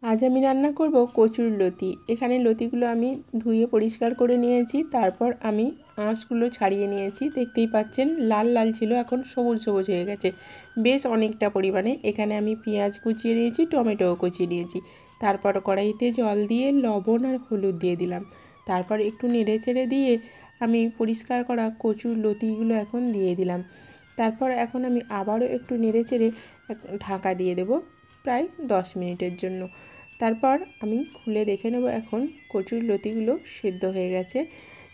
আজ আমি রান্না করব কচুর লতি। এখানে লতিগুলো আমি ধুয়ে পরিষ্কার করে নিয়েছি, তারপর আমি আঁশগুলো ছাড়িয়ে নিয়েছি। দেখতেই পাচ্ছেন লাল লাল ছিল, এখন সবুজ সবুজ হয়ে গেছে বেশ অনেকটা পরিমাণে। এখানে আমি পেঁয়াজ কুচিয়ে নিয়েছি, টমেটোও কুচিয়ে নিয়েছি। তারপর কড়াইতে জল দিয়ে লবণ আর হলুদ দিয়ে দিলাম। তারপর একটু নেড়ে চেড়ে দিয়ে আমি পরিষ্কার করা কচুর লতিগুলো এখন দিয়ে দিলাম। তারপর এখন আমি আবারও একটু নেড়ে চেড়ে ঢাকা দিয়ে দেব প্রায় 10 মিনিটের জন্য। তারপর আমি খুলে দেখে নেব এখন কচুর লতিগুলো সেদ্ধ হয়ে গেছে।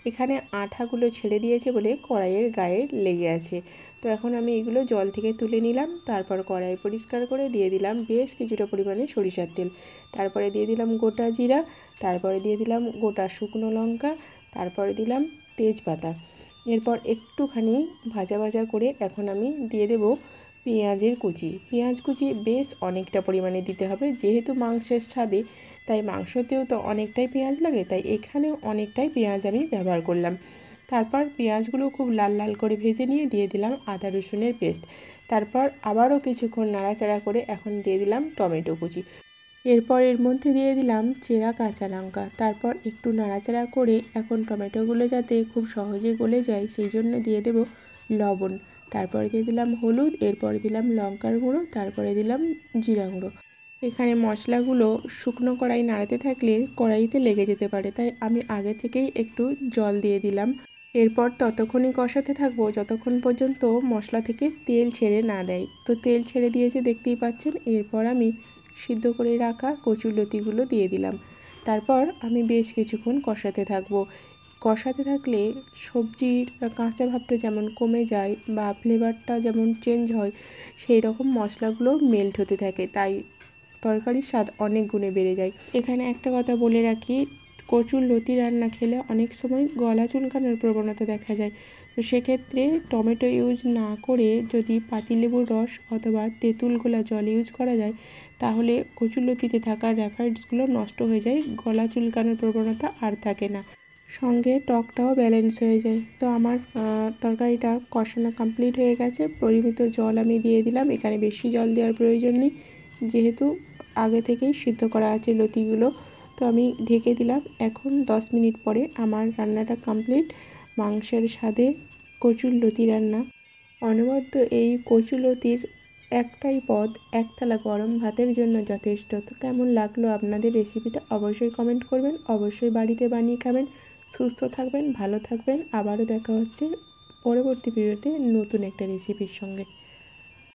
এখানে আঠাগুলো ছেড়ে দিয়েছে বলে কড়াইয়ের গায়ে লেগে আছে। তো এখন আমি এগুলো জল থেকে তুলে নিলাম। তারপর কড়াই পরিষ্কার করে দিয়ে দিলাম বেশ কিছুটা পরিমাণে সরিষার তেল। তারপরে দিয়ে দিলাম গোটা জিরা, তারপরে দিয়ে দিলাম গোটা শুকনো লঙ্কা, তারপরে দিলাম তেজপাতা। এরপর একটুখানি ভাজা ভাজা করে এখন আমি দিয়ে দেব পেঁয়াজের কুচি। পেঁয়াজ কুচি বেশ অনেকটা পরিমাণে দিতে হবে, যেহেতু মাংসের স্বাদে তাই মাংসতেও তো অনেকটাই পেঁয়াজ লাগে, তাই এখানেও অনেকটাই পেঁয়াজ আমি ব্যবহার করলাম। তারপর পেঁয়াজগুলো খুব লাল লাল করে ভেজে নিয়ে দিয়ে দিলাম আদা রসুনের পেস্ট। তারপর আবারও কিছুক্ষণ নাড়াচাড়া করে এখন দিয়ে দিলাম টমেটো কুচি। এরপর এর মধ্যে দিয়ে দিলাম চেরা কাঁচা লঙ্কা। তারপর একটু নাড়াচাড়া করে এখন টমেটোগুলো যাতে খুব সহজে গলে যায় সেই জন্য দিয়ে দেব লবণ। তারপরে দিয়ে দিলাম হলুদ, এরপরে দিলাম লঙ্কার গুঁড়ো, তারপরে দিলাম জিরা গুঁড়ো। এখানে মশলাগুলো শুকনো কড়াই নাড়াতে থাকলে কড়াইতে লেগে যেতে পারে, তাই আমি আগে থেকেই একটু জল দিয়ে দিলাম। এরপর ততক্ষণই কষাতে থাকবো যতক্ষণ পর্যন্ত মশলা থেকে তেল ছেড়ে না দেয়। তো তেল ছেড়ে দিয়েছে দেখতেই পাচ্ছেন। এরপর আমি সিদ্ধ করে রাখা কচুর লতিগুলো দিয়ে দিলাম। তারপর আমি বেশ কিছুক্ষণ কষাতে থাকবো। কষাতে থাকলে সবজির কাঁচা ভাবটা যেমন কমে যায় বা ফ্লেভারটা যেমন চেঞ্জ হয়, সেই রকম মশলাগুলো মেল্ট হতে থাকে, তাই তরকারির স্বাদ অনেক গুণে বেড়ে যায়। এখানে একটা কথা বলে রাখি, কচুর লতি রান্না খেলে অনেক সময় গলা চুলকানোর প্রবণতা দেখা যায়। তো সেক্ষেত্রে টমেটো ইউজ না করে যদি পাতিলেবুর রস অথবা তেঁতুল গোলা জল ইউজ করা যায়, তাহলে কচুর লতিতে থাকা র্যাফাইডসগুলো নষ্ট হয়ে যায়, গলা চুলকানোর প্রবণতা আর থাকে না, সঙ্গে টকটাও ব্যালেন্স হয়ে যায়। তো আমার তরকারিটা কষানো কমপ্লিট হয়ে গেছে। পরিমিত জল আমি দিয়ে দিলাম। এখানে বেশি জল দেওয়ার প্রয়োজন নেই, যেহেতু আগে থেকেই সিদ্ধ করা আছে লতিগুলো। তো আমি ঢেকে দিলাম। এখন 10 মিনিট পরে আমার রান্নাটা কমপ্লিট। মাংসের স্বাদে কচুর লতি রান্না। অনবদ্য এই কচু লতির একটাই পদ এক থালা গরম ভাতের জন্য যথেষ্ট। তো কেমন লাগলো আপনাদের রেসিপিটা অবশ্যই কমেন্ট করবেন, অবশ্যই বাড়িতে বানিয়ে খাবেন। সুস্থ থাকবেন, ভালো থাকবেন। আবারও দেখা হচ্ছে পরবর্তী ভিডিওতে নতুন একটা রেসিপির সঙ্গে।